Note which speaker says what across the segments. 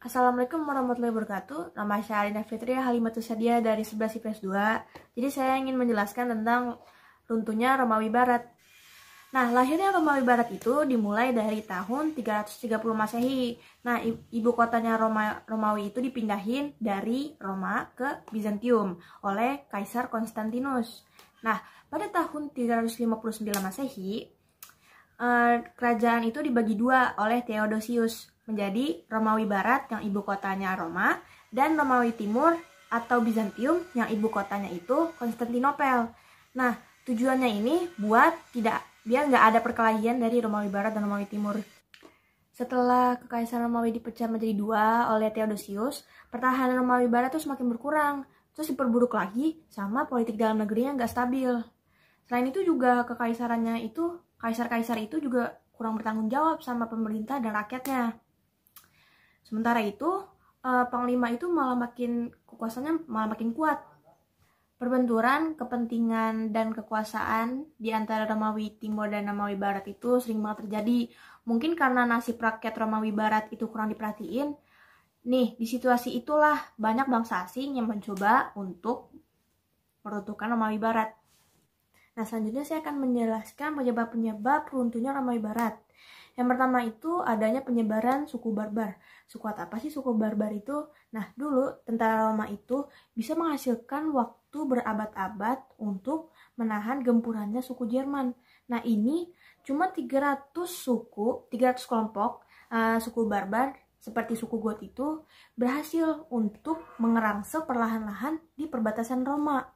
Speaker 1: Assalamualaikum warahmatullahi wabarakatuh. Nama saya Alina Fitria Halimatus Sadia dari 11 IPS 2. Jadi saya ingin menjelaskan tentang runtuhnya Romawi Barat. Nah, lahirnya Romawi Barat itu dimulai dari tahun 330 Masehi. Nah, ibu kotanya Romawi itu dipindahin dari Roma ke Bizantium oleh Kaisar Konstantinus. Nah, pada tahun 359 Masehi, kerajaan itu dibagi dua oleh Theodosius menjadi Romawi Barat yang ibu kotanya Roma dan Romawi Timur atau Bizantium yang ibu kotanya itu Konstantinopel. Nah, tujuannya ini biar nggak ada perkelahian dari Romawi Barat dan Romawi Timur. Setelah Kekaisaran Romawi dipecah menjadi dua oleh Theodosius, pertahanan Romawi Barat tuh semakin berkurang, terus diperburuk lagi sama politik dalam negeri yang nggak stabil. Selain itu juga kekaisarannya itu, kaisar-kaisar itu juga kurang bertanggung jawab sama pemerintah dan rakyatnya. Sementara itu, panglima itu kekuasaannya malah makin kuat. Perbenturan kepentingan dan kekuasaan di antara Romawi Timur dan Romawi Barat itu sering banget terjadi. Mungkin karena nasib rakyat Romawi Barat itu kurang diperhatiin. Nih, di situasi itulah banyak bangsa asing yang mencoba untuk meruntuhkan Romawi Barat. Nah, selanjutnya saya akan menjelaskan penyebab runtuhnya Romawi Barat. Yang pertama itu adanya penyebaran suku barbar. Suku apa sih suku barbar itu? Nah, dulu tentara Roma itu bisa menghasilkan waktu berabad-abad untuk menahan gempurannya suku Jerman. Nah, ini cuma 300 kelompok suku barbar seperti suku Goth itu berhasil untuk mengerangsek perlahan-lahan di perbatasan Roma.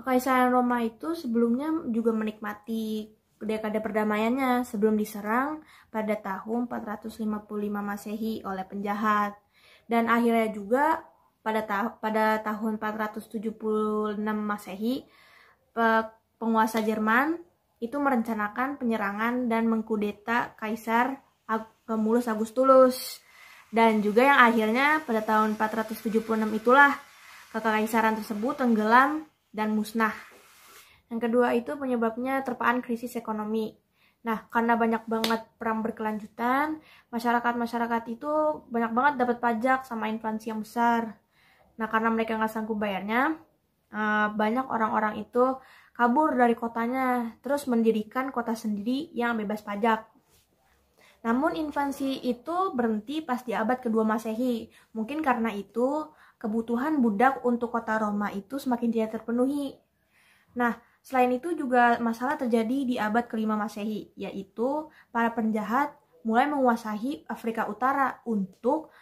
Speaker 1: Kekaisaran Roma itu sebelumnya juga menikmati dekade perdamaiannya sebelum diserang pada tahun 455 Masehi oleh penjahat. Dan akhirnya juga pada tahun 476 Masehi, penguasa Jerman itu merencanakan penyerangan dan mengkudeta Kaisar Romulus Augustulus. Dan juga yang akhirnya pada tahun 476 itulah kekaisaran tersebut tenggelam dan musnah. Yang kedua itu penyebabnya terpaan krisis ekonomi. Nah, karena banyak banget perang berkelanjutan, masyarakat itu banyak banget dapat pajak sama inflasi yang besar. Nah, karena mereka nggak sanggup bayarnya, banyak orang-orang itu kabur dari kotanya, terus mendirikan kota sendiri yang bebas pajak. Namun invasi itu berhenti pas di abad kedua Masehi. Mungkin karena itu kebutuhan budak untuk kota Roma itu semakin tidak terpenuhi. Nah, selain itu juga masalah terjadi di abad kelima Masehi, yaitu para penjahat mulai menguasai Afrika Utara untuk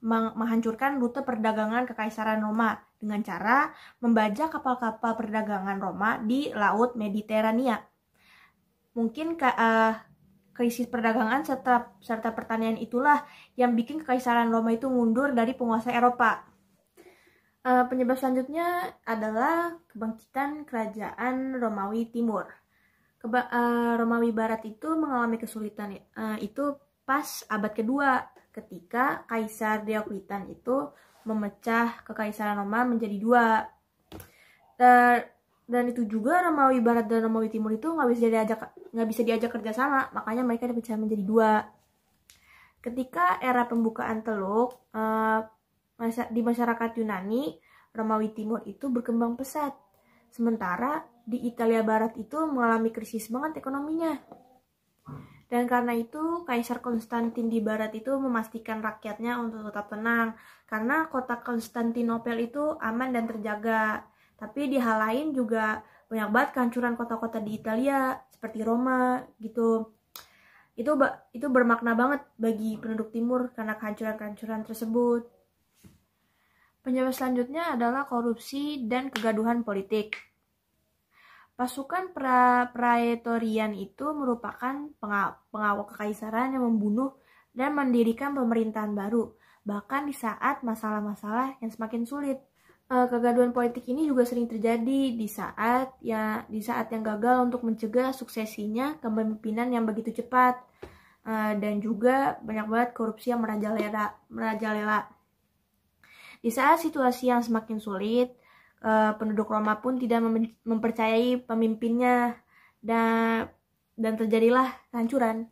Speaker 1: menghancurkan rute perdagangan Kekaisaran Roma dengan cara membajak kapal-kapal perdagangan Roma di Laut Mediterania. Mungkin krisis perdagangan serta pertanian itulah yang bikin Kekaisaran Roma itu mundur dari penguasa Eropa. Penyebab selanjutnya adalah kebangkitan kerajaan Romawi Timur. Romawi Barat itu mengalami kesulitan itu pas abad kedua ketika Kaisar Diocletian itu memecah Kekaisaran Roma menjadi dua. Dan itu juga Romawi Barat dan Romawi Timur itu nggak bisa diajak kerjasama, makanya mereka dipecah menjadi dua. Ketika era pembukaan Teluk, di masyarakat Yunani, Romawi Timur itu berkembang pesat. Sementara di Italia Barat itu mengalami krisis banget ekonominya. Dan karena itu, Kaisar Konstantin di Barat itu memastikan rakyatnya untuk tetap tenang. Karena kota Konstantinopel itu aman dan terjaga. Tapi di hal lain juga banyak banget kehancuran kota-kota di Italia, seperti Roma gitu. Itu bermakna banget bagi penduduk timur karena kehancuran-kehancuran tersebut. Penyebab selanjutnya adalah korupsi dan kegaduhan politik. Pasukan Praetorian itu merupakan pengawal kekaisaran yang membunuh dan mendirikan pemerintahan baru, bahkan di saat masalah-masalah yang semakin sulit. Kegaduhan politik ini juga sering terjadi di saat yang gagal untuk mencegah suksesinya kepemimpinan yang begitu cepat, dan juga banyak banget korupsi yang merajalela. Di saat situasi yang semakin sulit, penduduk Roma pun tidak mempercayai pemimpinnya dan terjadilah kehancuran.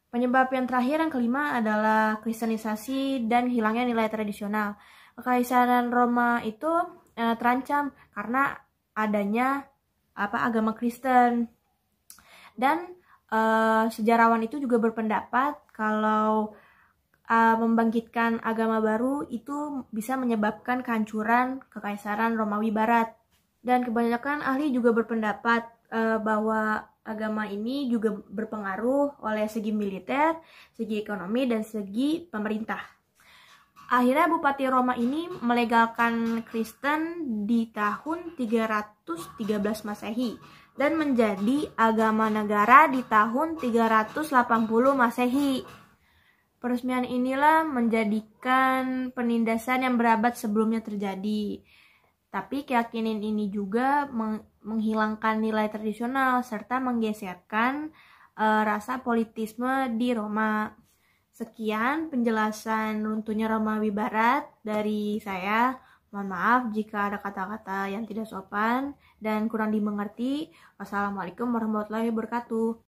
Speaker 1: Penyebab yang terakhir, yang kelima, adalah kristenisasi dan hilangnya nilai tradisional. Kekaisaran Roma itu terancam karena adanya agama Kristen. Dan sejarawan itu juga berpendapat kalau membangkitkan agama baru itu bisa menyebabkan kehancuran Kekaisaran Romawi Barat. Dan kebanyakan ahli juga berpendapat bahwa agama ini juga berpengaruh oleh segi militer, segi ekonomi, dan segi pemerintah. Akhirnya Bupati Roma ini melegalkan Kristen di tahun 313 Masehi dan menjadi agama negara di tahun 380 Masehi. Peresmian inilah menjadikan penindasan yang berabad sebelumnya terjadi. Tapi keyakinan ini juga menghilangkan nilai tradisional serta menggeserkan rasa politisme di Roma. Sekian penjelasan runtuhnya Romawi Barat dari saya. Mohon maaf jika ada kata-kata yang tidak sopan dan kurang dimengerti. Wassalamualaikum warahmatullahi wabarakatuh.